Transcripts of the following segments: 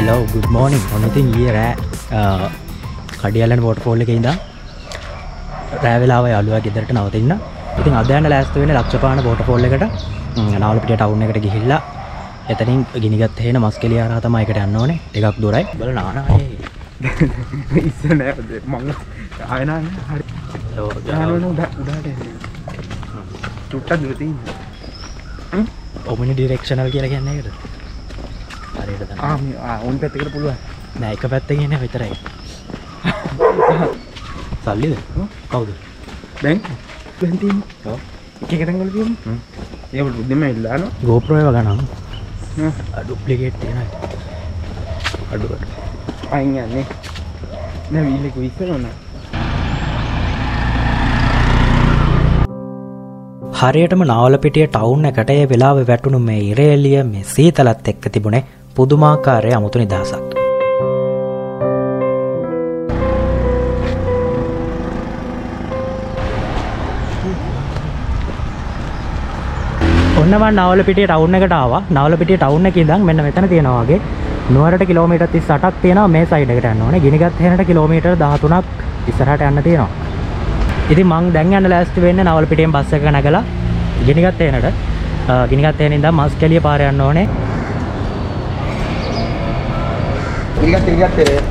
Hello, good morning. Anything here කඩියලන් waterfall එකේ ඉඳන් රෑ වෙලාව යාළුවා ගෙදරට නවතින්න. ඉතින් අද යන ලෑස්ති වෙන්නේ ලක්ෂපාන waterfall එකට. නාවලපිටිය ටවුන් එකට ගිහිල්ලා එතනින් ගිනිගත් හේන මස්කෙලිය හරහා තමයි එකට යන්න ඕනේ. ටිකක් දුරයි. බලන්න ආනානේ. ඉස්සර නෑ මම ආය නෑ හරි. උඩට චුට්ටක් දුර තියෙන්නේ. ඔමිනි ඩිරෙක්ෂනල් කියලා කියන්නේ ඒකට. හරියට තමයි. ඕන් පැත්තකට පුළුවන්. නෑ එක පැත්තකින් එන්නේ විතරයි. සල්ලිද? කවුද? දැන් තියෙන්නේ. ඔව්. එක තැන් වල තියෙන්නේ. ඒක බුද්ධිම ඉල්ලනවා. GoPro එක ගන්න. ඩුප්ලිකේට් තියෙනවා. අඩුවට. අයින් යන්නේ. නෑ වීල් එක විශ්සනවා. හරියටම නාවලපිටිය ටවුන් එකට ඒ වෙලාවේ වැටුණු මේ ඉර එළිය මේ සීතලත් එක්ක තිබුණේ පුදුමාකාරයේ අමුතු නිදහසක්. ඔන්න මම නාවලපිටිය ටවුන් එකට ආවා. නාවලපිටිය ටවුන් එකේ ඉඳන් මෙන්න මෙතන තියෙනවා වගේ නුවරට කිලෝමීටර් 38ක් තියෙනවා මේ සයිඩ් එකට යන්න ඕනේ. ගිනිගත් හේනට කිලෝමීටර් 13ක් ඉස්සරහට යන්න තියෙනවා. ඉතින් මං දැන් යන්න ලෑස්ති වෙන්නේ නවලපිටියෙන් බස් එක නැගලා ගිනිගත් හේනට. ගිනිගත් හේනෙන් ඉඳන් මස්කෙලිය පාර යන්න ඕනේ. ගිනිගත් හේන.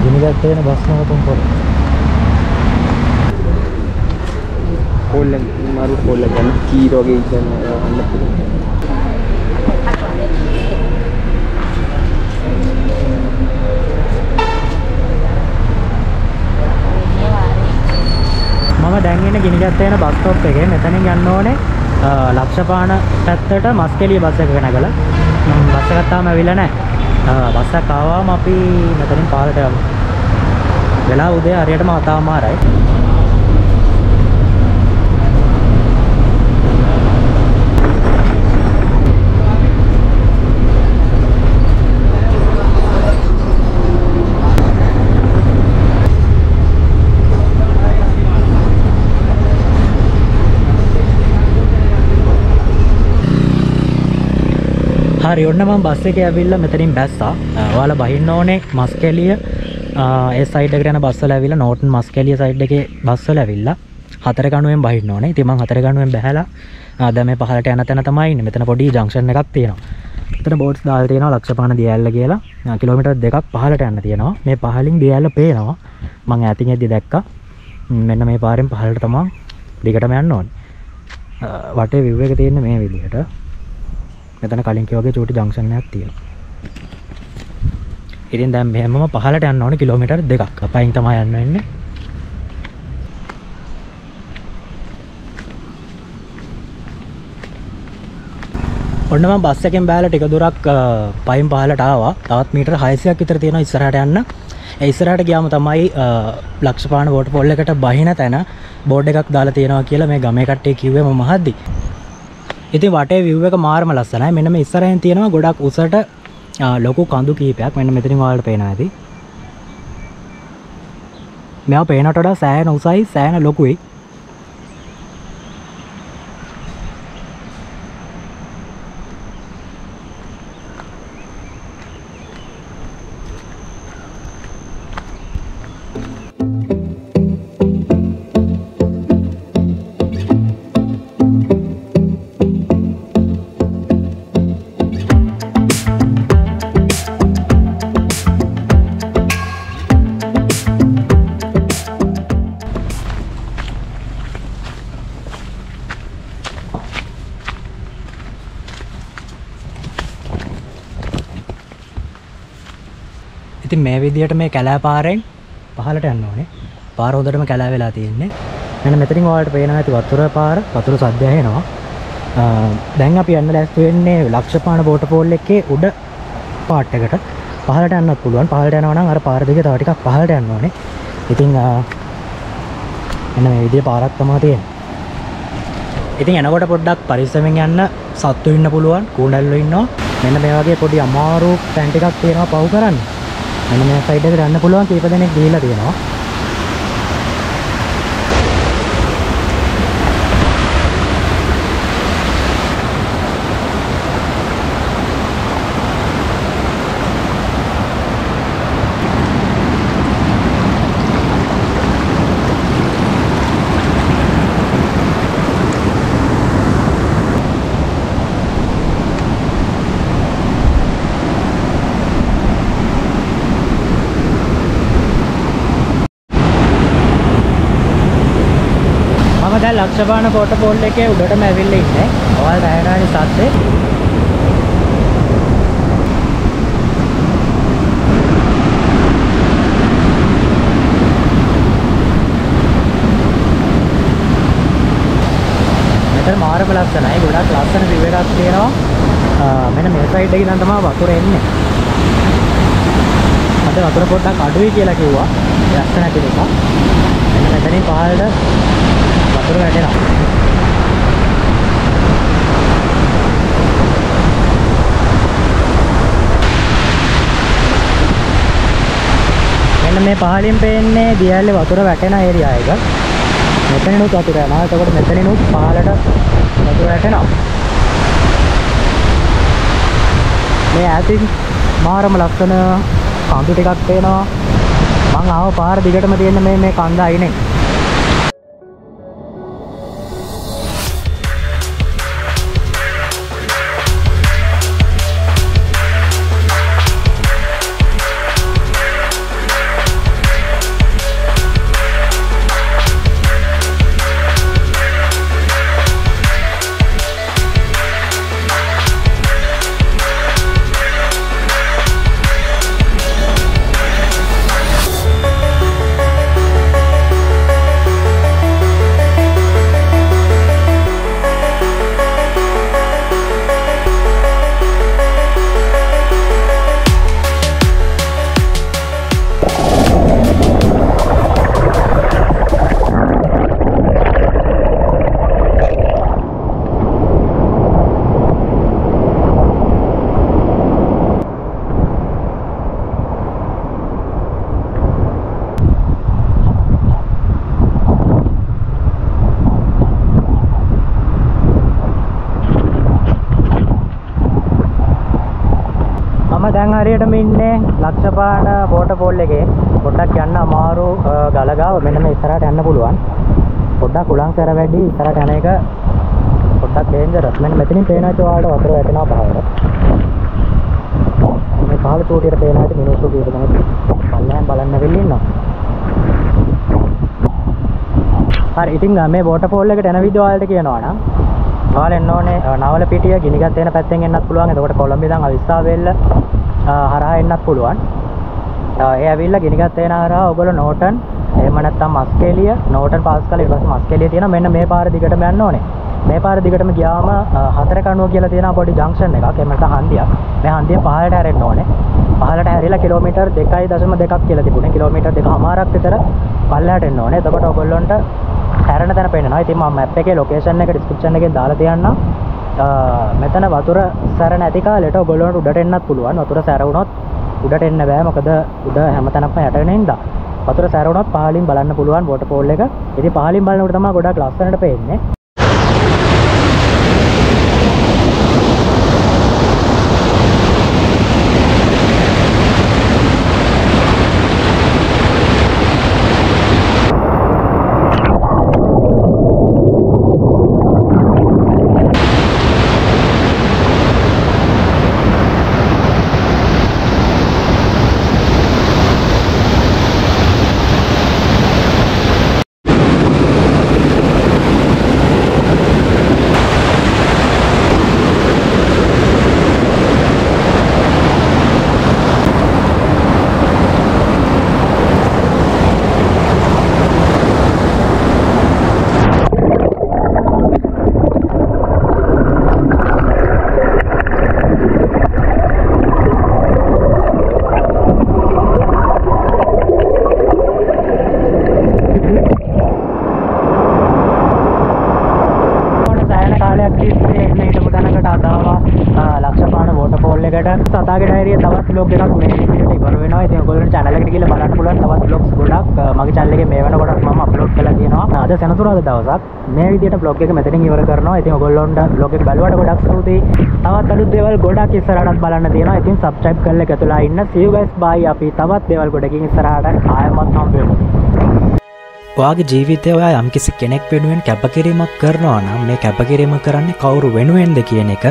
ගිනිගත් හේන බස් නවතුම් පොර. කොල්ලන් මාරු කොල්ල ගන්න කීර වගේ ඉන්න අන්න පුළුවන්. මම දැන් ඉන්නේ ගිනිගත් හේන බස් ස්ටොප් එකේ. මෙතනින් යන්න ඕනේ ලක්ෂපාන පැත්තට මස්කෙලිය බස් එක ගනගලා. මම බස් එකක් තාම ඇවිල්ලා නැහැ. බස් එක ආවම අපි මෙතනින් පාරට යමු. වෙලාව උදේ හරියටම අතාමාරයි. හරි ඔන්න මම බස් එකේ ඇවිල්ලා මෙතනින් බැස්සා. ඔයාලා බහින්න ඕනේ මස්කෙලිය ඒ සයිඩ් එකට යන බස් වල ඇවිල්ලා නෝටන් මස්කෙලිය සයිඩ් එකේ බස් වල ඇවිල්ලා 4 ගණුවෙන් බහින්න ඕනේ. ඉතින් මම 4 ගණුවෙන් බහැලා දැන් මේ පහළට යන තැන තමයි ඉන්නේ. මෙතන පොඩි ජංක්ෂන් එකක් තියෙනවා. මෙතන බෝඩ්ස් දාලා තියෙනවා ලක්ෂපාන දියැල්ල කියලා. කිලෝමීටර් 2ක් පහළට යන්න තියෙනවා. මේ පහලින් දියැල්ල පේනවා. මම ඈතින් එද්දි දැක්කා. මෙන්න මේ පාරෙන් පහළට තමයි දිගටම යන්න ඕනේ. වටේ view එක තියෙන්නේ මේ විදිහට. මෙතන කලින් කිව්වා වගේ චූටි ජංක්ෂන් එකක් තියෙනවා. ඉතින් දැන් මෙහෙමම පහළට යන්න ඕනේ කිලෝමීටර් 2ක්. අපයින් තමයි යන්න වෙන්නේ. ඔන්න මම බස් එකෙන් බෑලා ටික දුරක් පයින් පහළට ආවා. තවත් මීටර 600ක් විතර තියෙනවා ඉස්සරහට යන්න. ඒ ඉස්සරහට ගියාම තමයි ලක්ෂපාන waterfall එකට බහින තැන බෝඩ් එකක් දාලා තියෙනවා කියලා මේ ගමේ කට්ටිය කිව්වේ මම අහද්දි. ඉතින් වටේ view එක මාරම ලස්සනයි. මෙන්න මේ ඉස්සරහින් තියෙනවා ගොඩක් උසට ලොකු කඳු කීපයක්. මෙන්න මෙතනින් ඔයාලට පේනවා ඇති. මේවා පේනට වඩා සෑහෙන උසයි, සෑහෙන ලොකුයි. ඉතින් මේ විදිහට මේ කැලෑ පාරෙන් පහළට යන්න ඕනේ. පාර හොඳටම කැලෑ වෙලා තියෙන්නේ. මෙන්න මෙතනින් ඔයාලට පේනවා ඇති වතුර පාර. වතුර සද්ද ඇහෙනවා. දැන් අපි යන්න ලෑස්ති වෙන්නේ ලක්ෂපාන waterfall එකේ උඩ පාට් එකට. පහළට යන්නත් පුළුවන්. පහළට යනවා නම් අර පාර දිගේ තව ටිකක් පහළට යන්න ඕනේ. ඉතින් මෙන්න මේ විදිහේ පාරක් තමයි තියෙන්නේ. ඉතින් එනකොට පොඩ්ඩක් පරිස්සමෙන් යන්න. සත්තු ඉන්න පුළුවන්. කූඩල්ලෝ ඉන්නවා. මෙන්න මේ වගේ පොඩි අමාරු තැන් ටිකක් තියෙනවා පහු කරන්න. මෙන්න මේ සයිඩ් එකට යන්න පුළුවන් කීප දෙනෙක් ගිහිල්ලා තියෙනවා. දැන් ලක්ෂපාන වෝටර්ෆෝල් එකේ උඩටම ඇවිල්ලා ඉන්නේ. ඔයාලට ඇහෙනවනේ සද්දේ. මෙතන මාරම ලස්සනයි. ගොඩක් ලස්සන view එකක් තියෙනවා. මෙන්න මේ සයිඩ් එකේ ඉඳන් තමයි වතුර එන්නේ. අද වතුර පොඩ්ඩක් අඩුයි කියලා කිව්වා. ලස්සන නැති නිසා. මෙන්න මෙතනින් පහළට වතුර වැටෙනවා. මෙන්න මේ පහළින් පේන්නේ දියැලේ වතුර වැටෙන ඒරියා එක. මෙතනිනුත් වතුර යනවා. එතකොට මෙතනිනුත් පහළට වතුර වැටෙනවා. මේ ඈතින් මාරම ලස්සන කඳු ටිකක් පේනවා. මං ආව පාර දිගටම තියෙන මේ කන්ද අයිනේ. දැන් හරියටම ඉන්නේ ලක්ෂපාන වෝටර්ෆෝල් එකේ. පොඩ්ඩක් යන්න අමාරු ගලගාව. මෙන්න මේ ඉස්සරහට යන්න පුළුවන්. පොඩ්ඩක් උලංසර වැඩි ඉස්සරහට යන එක පොඩ්ඩක් ඩේන්ජරස්. මෙන්න මෙතනින් පේනවා ඔයාලට වතුර වැටෙනවා පහළට. මේ පහළ චූටියට පේනවා ඇති මිනිස්සු කීයද තමයි පල්ලෙන් බලන්න වෙන්නේ ඉන්නවා. හරි ඉතින් මේ වෝටර්ෆෝල් එකට එන විදිහ ඔයාලට කියනවා නම් ඔයාලා එන්න ඕනේ නවලපිටිය ගිනිගත් වෙන පැත්තෙන් එන්නත් පුළුවන්. එතකොට කොළඹ ඉඳන් අවිස්සාවේල්ල හරහා එන්නත් පුළුවන්. ඒ ඇවිල්ලා ගිනිගත් වෙන හරහා ඔයගොල්ලෝ නෝටන් එහෙම නැත්නම් මස්කේලිය නෝටන් පාස් කරලා ඊට පස්සේ මස්කේලිය තියෙනවා. මෙන්න මේ පාර දිගටම යන්න ඕනේ. මේ පාර දිගටම ගියාම හතර කණුව කියලා තියෙනවා පොඩි ජංක්ෂන් එකක්. එහෙම නැත්නම් හන්දියක්. මේ හන්දිය පහළට හැරෙන්න ඕනේ. පහළට හැරිලා කිලෝමීටර් 2.2ක් කියලා තිබුණේ. කිලෝමීටර් 2.5ක් විතර පල්ලෙහාට එන්න ඕනේ. එතකොට ඔයගොල්ලන්ට හැරෙන තැන පේනවා. ඉතින් මම මැප් එකේ ලොකේෂන් එක ඩිස්ක්‍රිප්ෂන් එකේ දාලා තියන්නම්. මෙතන වතුර සැර නැති කාලෙට ඔයගොල්ලන්ට උඩට එන්නත් පුළුවන්. වතුර සැර වුණොත් උඩට එන්න බෑ. මොකද උඩ හැමතැනක්ම යටගෙන ඉඳා. වතුර සැර වුණොත් පහළින් බලන්න පුළුවන් වෝටර්ෆෝල් එක. ඉතින් පහළින් බලනකොට තමයි ගොඩක් ලස්සනට පේන්නේ. ලක්ෂපාන වෝටර්ෆෝල් එකට සතාගේ ඩයරිය තවත් vlog එකක් මේ විදිහට ඉවර වෙනවා. ඉතින් ඔයගොල්ලන්ට channel එකට ගිහලා බලන්න පුළුවන් තවත් vlogs ගොඩක් මගේ channel එකේ මේ වෙනකොටත් මම upload කරලා තියෙනවා. අද සෙනසුරාදා දවසක් මේ විදිහට vlog එක මෙතනින් ඉවර කරනවා. ඉතින් ඔයගොල්ලන්ට vlog එක බලුවට ගොඩක් ස්තුතියි. තවත් අලුත් දේවල් ගොඩක් ඉස්සරහටත් බලන්න තියෙනවා. ඉතින් subscribe කරලා එකතුලා ඉන්න. see you guys bye. අපි තවත් දේවල් ගොඩකින් ඉස්සරහට ආයෙමත් හම්බෙමු. ඔයාගේ ජීවිතේ ඔයා යම්කිසි කෙනෙක් වෙනුවෙන් කැපකිරීමක් කරනවා නම් මේ කැපකිරීම කරන්නේ කවුරු වෙනුවෙන්ද කියන එක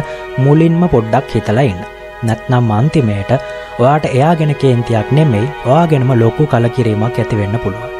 මුලින්ම පොඩ්ඩක් හිතලා ඉන්න. නැත්නම් අන්තිමේට ඔයාට එයා ගැන කේන්තියක් නෙමෙයි ඔයා ගැනම ලොකු කලකිරීමක් ඇති වෙන්න පුළුවන්.